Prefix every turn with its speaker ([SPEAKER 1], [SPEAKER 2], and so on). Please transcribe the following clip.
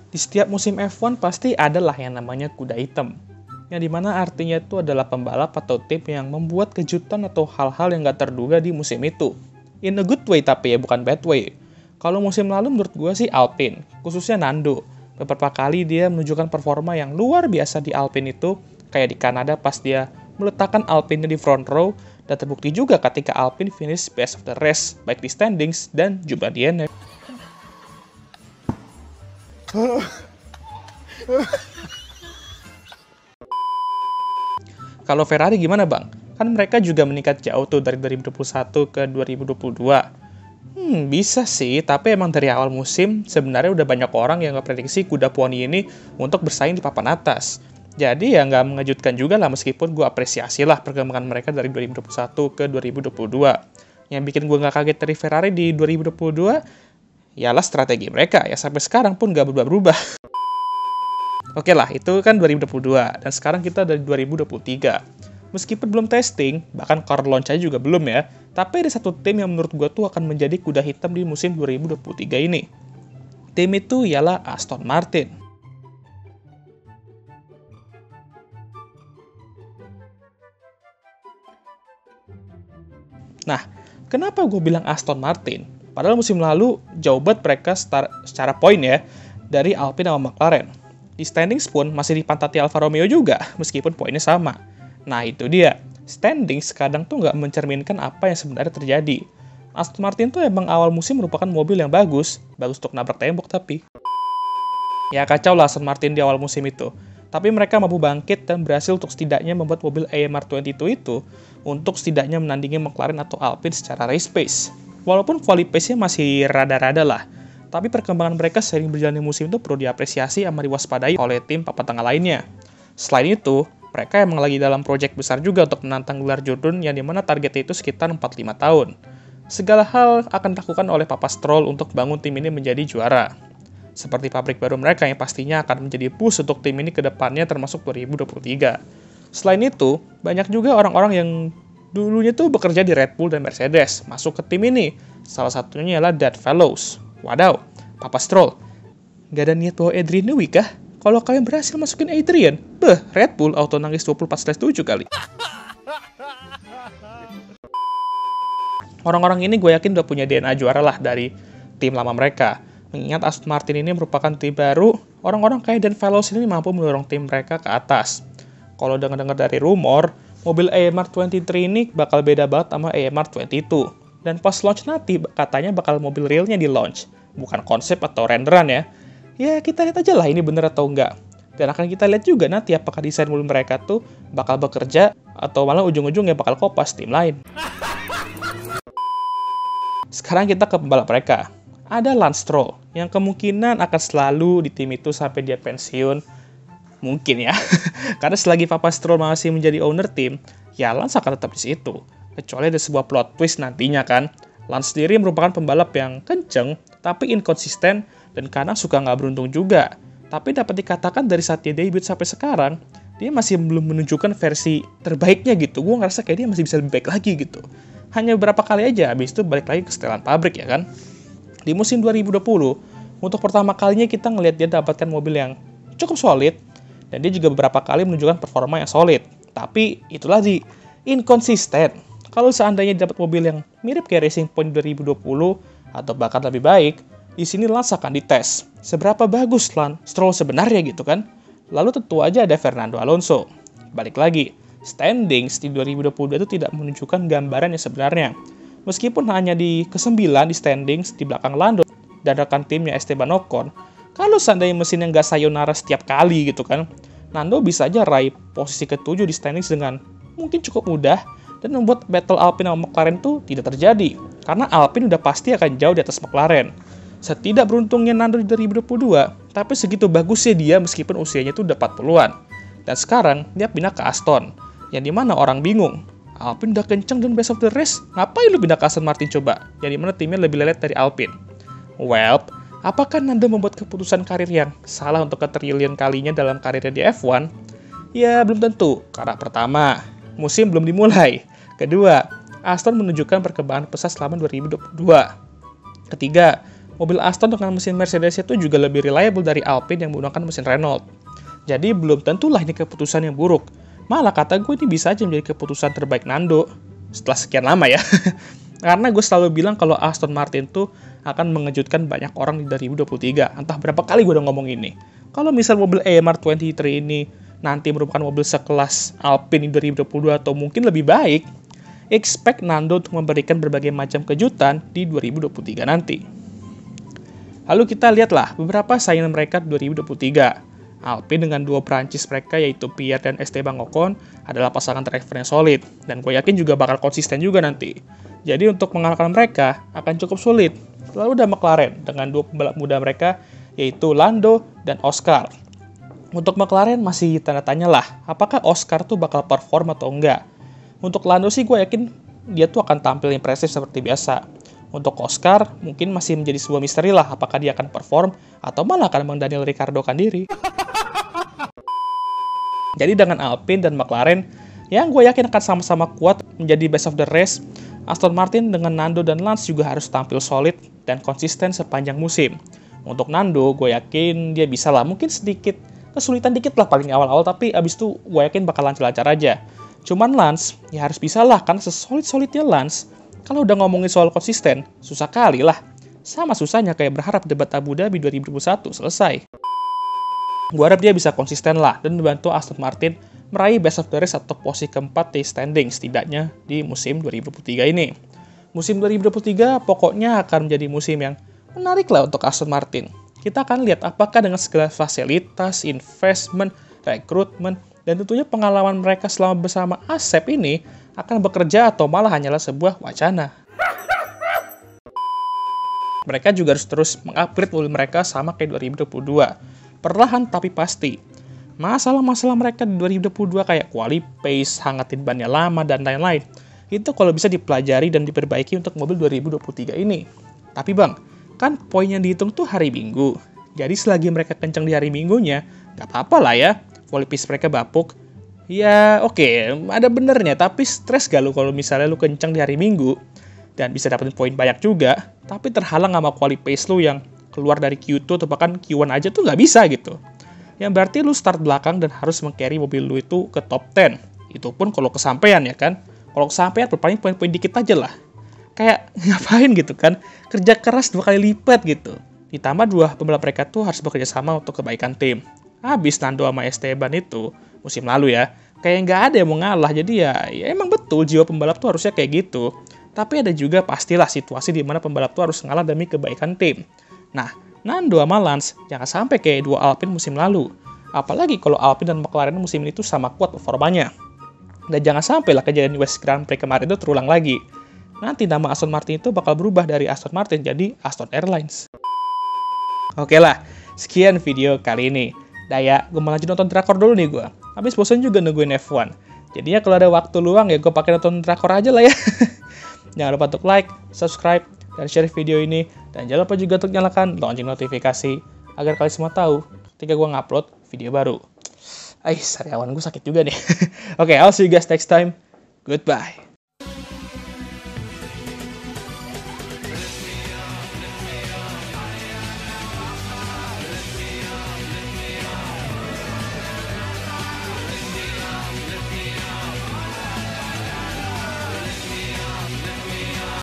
[SPEAKER 1] Di setiap musim F1 pasti adalah yang namanya kuda hitam. Yang dimana artinya itu adalah pembalap atau tim yang membuat kejutan atau hal-hal yang gak terduga di musim itu. In a good way tapi ya, bukan bad way. Kalau musim lalu menurut gue sih Alpine, khususnya Nando. Beberapa kali dia menunjukkan performa yang luar biasa di Alpine itu, kayak di Kanada pas dia meletakkan Alpine di front row, dan terbukti juga ketika Alpine finish best of the rest, baik di standings dan jumlah DNF. Kalau Ferrari gimana bang? Kan mereka juga meningkat jauh tuh dari 2021 ke 2022. Bisa sih, tapi emang dari awal musim sebenarnya udah banyak orang yang ngeprediksi kuda poni ini untuk bersaing di papan atas. Jadi ya nggak mengejutkan juga lah meskipun gue apresiasi lah perkembangan mereka dari 2021 ke 2022. Yang bikin gue nggak kaget dari Ferrari di 2022, ialah strategi mereka ya sampai sekarang pun nggak berubah-berubah. Oke lah, itu kan 2022, dan sekarang kita dari 2023. Meskipun belum testing, bahkan car launch aja juga belum ya, tapi ada satu tim yang menurut gue tuh akan menjadi kuda hitam di musim 2023 ini. Tim itu ialah Aston Martin. Nah, kenapa gue bilang Aston Martin? Padahal musim lalu jauh banget mereka secara poin ya, dari Alpine sama McLaren. Di standings pun masih dipantati Alfa Romeo juga, meskipun poinnya sama. Nah itu dia, standings kadang tuh nggak mencerminkan apa yang sebenarnya terjadi. Aston Martin tuh emang awal musim merupakan mobil yang bagus untuk nabrak tembok tapi. Ya kacau lah Aston Martin di awal musim itu. Tapi mereka mampu bangkit dan berhasil untuk setidaknya membuat mobil AMR22 itu untuk setidaknya menandingi McLaren atau Alpine secara race pace. Walaupun quali pace-nya masih rada-rada lah. Tapi perkembangan mereka sering berjalan di musim itu perlu diapresiasi sama diwaspadai oleh tim papan tengah lainnya. Selain itu, mereka emang lagi dalam proyek besar juga untuk menantang gelar Jordan yang dimana targetnya itu sekitar 4-5 tahun. Segala hal akan dilakukan oleh Papa Stroll untuk bangun tim ini menjadi juara. Seperti pabrik baru mereka yang pastinya akan menjadi push untuk tim ini ke depannya termasuk 2023. Selain itu, banyak juga orang-orang yang dulunya tuh bekerja di Red Bull dan Mercedes masuk ke tim ini. Salah satunya ialah Dead Fellows. Wadaw, Papa Stroll, gak ada niat bawa Adrian Newey kah? Kalau kalian berhasil masukin Adrian, Red Bull auto nangis 24/7 kali. Orang-orang ini gue yakin udah punya DNA juara lah dari tim lama mereka. Mengingat Aston Martin ini merupakan tim baru, orang-orang kayak Dan Fellows ini mampu mendorong tim mereka ke atas. Kalau dengar-dengar dari rumor, mobil AMR23 ini bakal beda banget sama AMR22. Dan pas launch nanti, katanya bakal mobil realnya di launch. Bukan konsep atau renderan ya. Ya, kita lihat aja lah ini bener atau enggak. Dan akan kita lihat juga nanti apakah desain mobil mereka tuh bakal bekerja, atau malah ujung-ujungnya bakal kopas tim lain. Sekarang kita ke pembalap mereka. Ada Lance Stroll, yang kemungkinan akan selalu di tim itu sampai dia pensiun. Mungkin ya. Karena selagi Papa Stroll masih menjadi owner tim, ya Lance akan tetap di situ. Kecuali ada sebuah plot twist nantinya kan. Lance sendiri merupakan pembalap yang kenceng, tapi inkonsisten, dan kadang suka nggak beruntung juga. Tapi dapat dikatakan dari saat dia debut sampai sekarang, dia masih belum menunjukkan versi terbaiknya gitu. Gue ngerasa kayak dia masih bisa lebih baik lagi gitu. Hanya beberapa kali aja, habis itu balik lagi ke setelan pabrik ya kan. Di musim 2020, untuk pertama kalinya kita ngelihat dia dapatkan mobil yang cukup solid, dan dia juga beberapa kali menunjukkan performa yang solid. Tapi itulah inkonsisten. Kalau seandainya dapat mobil yang mirip kayak Racing Point 2020 atau bahkan lebih baik, di sini Lance akan dites. Seberapa bagus Stroll sebenarnya gitu kan? Lalu tentu aja ada Fernando Alonso. Balik lagi, standings di 2022 itu tidak menunjukkan gambaran yang sebenarnya. Meskipun hanya di ke-9 di standings di belakang Lando dan rekan timnya Esteban Ocon, kalau seandainya mesin yang gak sayonara setiap kali gitu kan, Lando bisa aja raih posisi ke-7 di standings dengan mungkin cukup mudah, dan membuat battle Alpine sama McLaren tuh tidak terjadi. Karena Alpine udah pasti akan jauh di atas McLaren. Setidak beruntungnya Lando di 2022, tapi segitu bagusnya dia meskipun usianya tuh udah 40-an. Dan sekarang dia pindah ke Aston, yang dimana orang bingung. Alpine udah kenceng dan best of the race, ngapain lu pindah ke Aston Martin coba? Yang dimana timnya lebih lelet dari Alpine. Well, apakah Lando membuat keputusan karir yang salah untuk ketriliun kalinya dalam karirnya di F1? Ya, belum tentu. Karena pertama, musim belum dimulai. Kedua, Aston menunjukkan perkembangan pesat selama 2022. Ketiga, mobil Aston dengan mesin Mercedes itu juga lebih reliable dari Alpine yang menggunakan mesin Renault. Jadi belum tentulah ini keputusan yang buruk. Malah kata gue ini bisa aja menjadi keputusan terbaik Nando setelah sekian lama ya. Karena gue selalu bilang kalau Aston Martin tuh akan mengejutkan banyak orang di 2023. Entah berapa kali gue udah ngomong ini. Kalau misal mobil AMR23 ini nanti merupakan mobil sekelas Alpine di 2022 atau mungkin lebih baik, expect Nando untuk memberikan berbagai macam kejutan di 2023 nanti. Lalu kita lihatlah beberapa saingan mereka di 2023. Alpine dengan duo Prancis mereka yaitu Pierre dan Esteban Ocon adalah pasangan driver yang solid, dan gue yakin juga bakal konsisten juga nanti. Jadi untuk mengalahkan mereka akan cukup sulit. Lalu ada McLaren dengan dua pembalap muda mereka yaitu Lando dan Oscar. Untuk McLaren masih tanda tanya lah, apakah Oscar tuh bakal perform atau enggak. Untuk Lando sih gue yakin dia tuh akan tampil impresif seperti biasa. Untuk Oscar mungkin masih menjadi sebuah misteri lah apakah dia akan perform atau malah akan Bang Daniel Ricciardo kan diri. Jadi dengan Alpine dan McLaren yang gue yakin akan sama-sama kuat menjadi best of the race, Aston Martin dengan Nando dan Lance juga harus tampil solid dan konsisten sepanjang musim. Untuk Nando, gue yakin dia bisa lah, mungkin sedikit kesulitan dikit lah paling awal-awal, tapi abis itu gue yakin bakal lancar-lancar aja. Cuman Lance, ya harus bisa lah, karena sesolid-solidnya Lance, kalau udah ngomongin soal konsisten, susah kali lah. Sama susahnya kayak berharap debat Abu Dhabi 2021 selesai. Gue harap dia bisa konsisten lah, dan membantu Aston Martin meraih best of the race atau posisi keempat di standing setidaknya di musim 2023 ini. Musim 2023 pokoknya akan menjadi musim yang menarik lah untuk Aston Martin. Kita akan lihat apakah dengan segala fasilitas, investment, rekrutmen, dan tentunya pengalaman mereka selama bersama Asep ini akan bekerja atau malah hanyalah sebuah wacana. Mereka juga harus terus mengupgrade mobil mereka sama kayak 2022. Perlahan tapi pasti. Masalah-masalah mereka di 2022 kayak quality pace, hangatin bannya lama, dan lain-lain. Itu kalau bisa dipelajari dan diperbaiki untuk mobil 2023 ini. Tapi bang, kan poin yang dihitung tuh hari Minggu. Jadi selagi mereka kencang di hari Minggunya, gak apa-apa lah ya. Quality pace mereka bapuk. Ya oke, ada benernya, tapi stres gak lu kalau misalnya lu kencang di hari Minggu dan bisa dapetin poin banyak juga, tapi terhalang sama quality pace lu yang keluar dari Q2 atau bahkan Q1 aja tuh nggak bisa gitu. Yang berarti lu start belakang dan harus meng-carry mobil lu itu ke top 10. Itu pun kalau kesampean ya kan. Kalau kesampean berpaling poin-poin dikit aja lah. Kayak ngapain gitu kan. Kerja keras 2 kali lipat gitu. Ditambah dua pembalap mereka tuh harus bekerja sama untuk kebaikan tim. Habis Nando sama Esteban itu musim lalu ya. Kayak nggak ada yang mau ngalah. Jadi ya emang betul jiwa pembalap tuh harusnya kayak gitu. Tapi ada juga pastilah situasi di mana pembalap tuh harus ngalah demi kebaikan tim. Nah, Nando sama Lance jangan sampai kayak dua Alpine musim lalu. Apalagi kalau Alpine dan McLaren musim ini tuh sama kuat performanya. Dan jangan sampai lah kejadian di West Grand Prix kemarin itu terulang lagi. Nanti nama Aston Martin itu bakal berubah dari Aston Martin jadi Aston Airlines. Oke lah, sekian video kali ini. Daya, gue mau lanjut nonton drakor dulu nih gue. Habis bosan juga nungguin F1. Jadinya kalau ada waktu luang ya gue pakai nonton drakor aja lah ya. Jangan lupa untuk like, subscribe, dan share video ini. Dan jangan lupa juga untuk nyalakan lonceng notifikasi agar kalian semua tahu ketika gue ngupload video baru. Sariawan gue sakit juga nih. Oke, I'll see you guys next time. Goodbye.